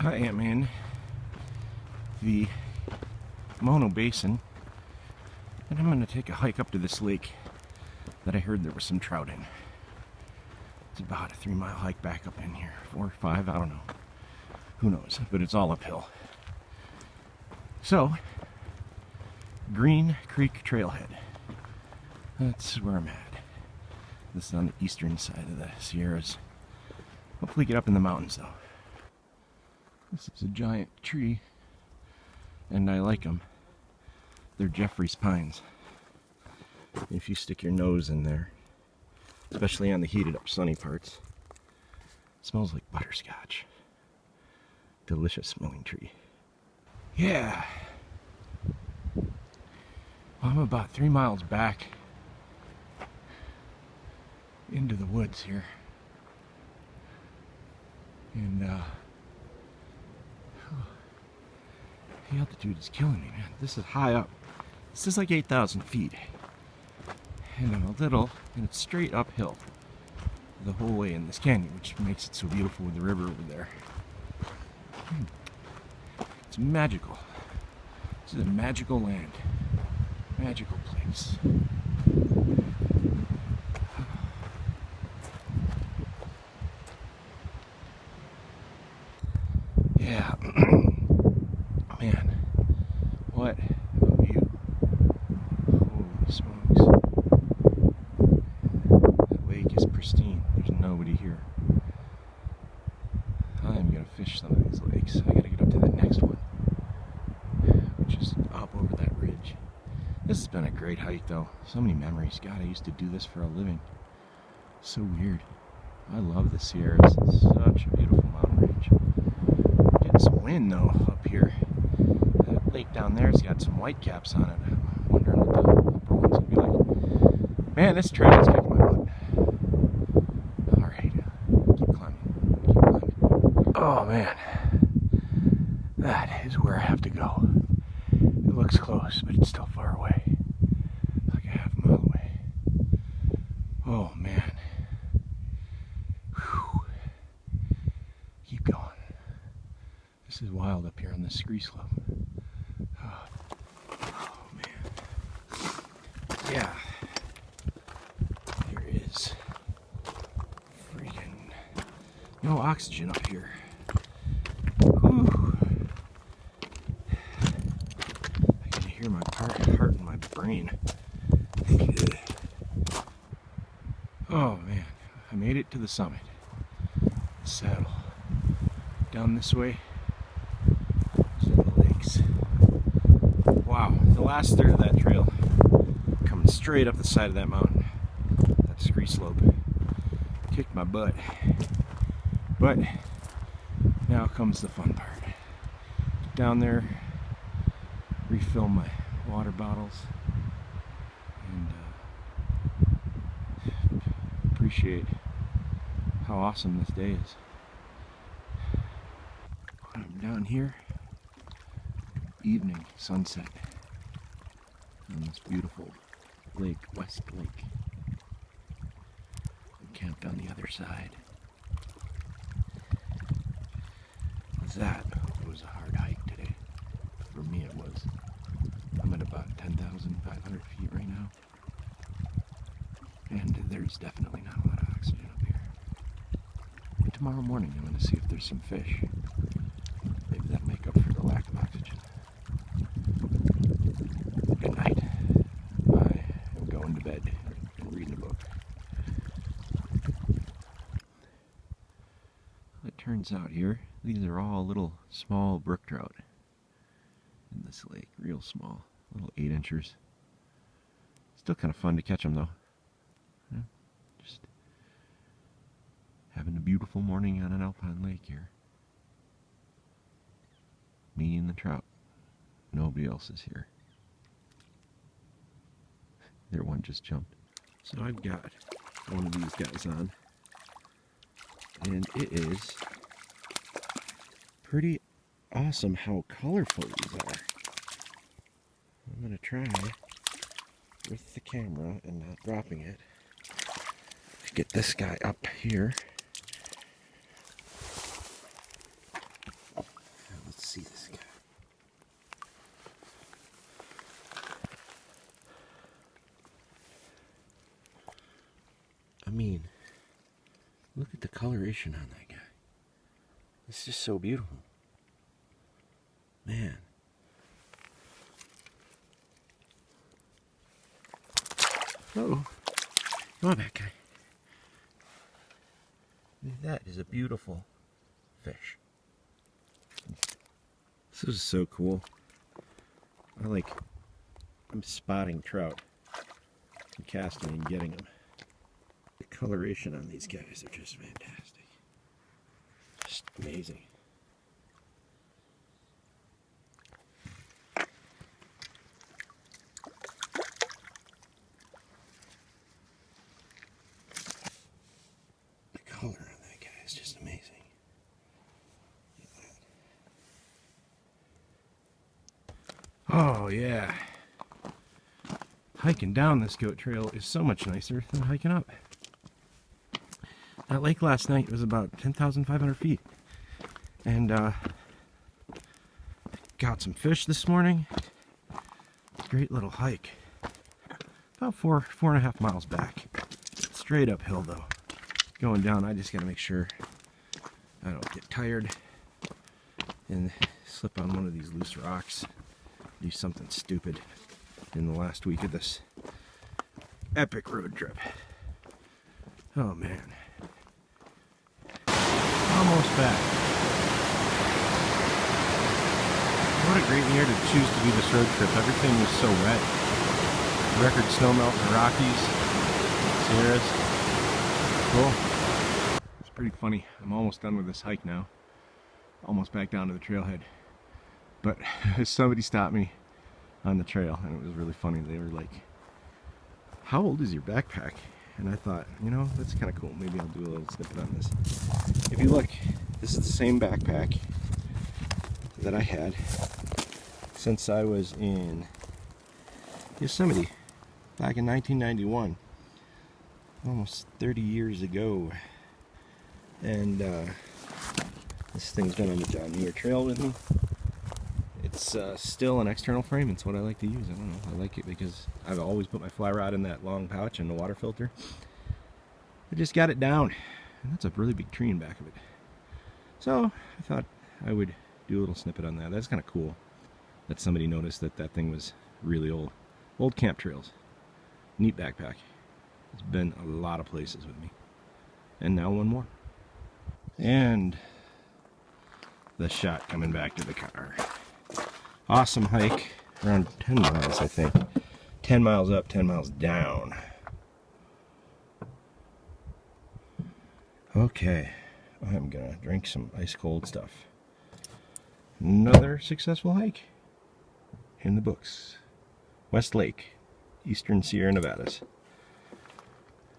I am in the Mono Basin, and I'm going to take a hike up to this lake that I heard there was some trout in. It's about a 3-mile hike back up in here, 4 or 5, I don't know. Who knows, but it's all uphill. So, Green Creek Trailhead. That's where I'm at. This is on the eastern side of the Sierras. Hopefully get up in the mountains though. This is a giant tree, and I like them. They're Jeffrey's pines. If you stick your nose in there, especially on the heated up sunny parts, it smells like butterscotch. Delicious smelling tree. Yeah. Well, I'm about 3 miles back into the woods here. And the altitude is killing me, man. This is high up. This is like 8,000 feet. And I'm and it's straight uphill the whole way in this canyon, which makes it so beautiful with the river over there. It's magical. This is a magical land. Magical place. Yeah. Man, what a view. Holy smokes. That lake is pristine. There's nobody here. I'm gonna fish some of these lakes. I gotta get up to the next one, which is up over that ridge. This has been a great hike though. So many memories. God, I used to do this for a living. So weird. I love the Sierras. It's such a beautiful mountain range. Getting some wind though up here. That lake down there's got some white caps on it. I'm wondering what the upper one's gonna be like. Man, this trail is kicking my butt. Alright, keep climbing. Keep climbing. Oh man. That is where I have to go. It looks close, but it's still far away. It's like a half mile away. Oh man. Whew. Keep going. This is wild up here on the scree slope. Oh man. Yeah. There is freaking no oxygen up here. Whew. I can hear my heart in my brain. Oh man, I made it to the summit. The saddle. Down this way. Those are the lakes. Wow, the last third of that trail coming straight up the side of that mountain. That scree slope. Kicked my butt. But now comes the fun part. Get down there, refill my water bottles, and appreciate how awesome this day is. I'm down here, evening sunset on this beautiful lake, West Lake. We camped on the other side. That was a hard hike today. For me it was. I'm at about 10,500 feet right now. And there's definitely not a lot of oxygen up here. But tomorrow morning I'm going to see if there's some fish. Maybe that'll make up for the lack of oxygen. Good night. I am going to bed and reading a book. It turns out here, these are all little small brook trout in this lake. Real small. Little 8 inchers. Still kind of fun to catch them though. Yeah, just having a beautiful morning on an alpine lake here. Me and the trout. Nobody else is here. There, one just jumped. So I've got one of these guys on. And it is pretty awesome how colorful these are. I'm going to try with the camera and not dropping it to get this guy up here. I mean, look at the coloration on that guy. It's just so beautiful. Man. Oh, come on back, guy. That is a beautiful fish. This is so cool. I'm spotting trout and casting and getting them. The coloration on these guys are just fantastic. Just amazing. The color on that guy is just amazing. Look at that. Oh yeah. Hiking down this goat trail is so much nicer than hiking up. That lake last night was about 10,500 feet. And got some fish this morning. Great little hike. About four and a half miles back. Straight uphill though. Going down, I just gotta make sure I don't get tired and slip on one of these loose rocks. Do something stupid in the last week of this epic road trip. Oh man. Almost back. What a great year to choose to do this road trip. Everything was so wet. Record snowmelt in the Rockies, Sierras. Cool. It's pretty funny. I'm almost done with this hike now. Almost back down to the trailhead. But somebody stopped me on the trail, and it was really funny. They were like, "How old is your backpack?" And I thought, you know, that's kind of cool. Maybe I'll do a little snippet on this. If you look, this is the same backpack that I had since I was in Yosemite back in 1991, almost 30 years ago. And this thing's been on the John Muir Trail with me. It's still an external frame. It's what I like to use. I don't know. I like it because I've always put my fly rod in that long pouch and the water filter. I just got it down. And that's a really big tree in back of it. So I thought I would do a little snippet on that. That's kind of cool that somebody noticed that that thing was really old. Old camp trails. Neat backpack. It's been a lot of places with me. And now one more. And the shot coming back to the car. Awesome hike, around 10 miles I think. 10 miles up, 10 miles down. Okay, I'm gonna drink some ice cold stuff. Another successful hike in the books. West Lake, Eastern Sierra Nevadas.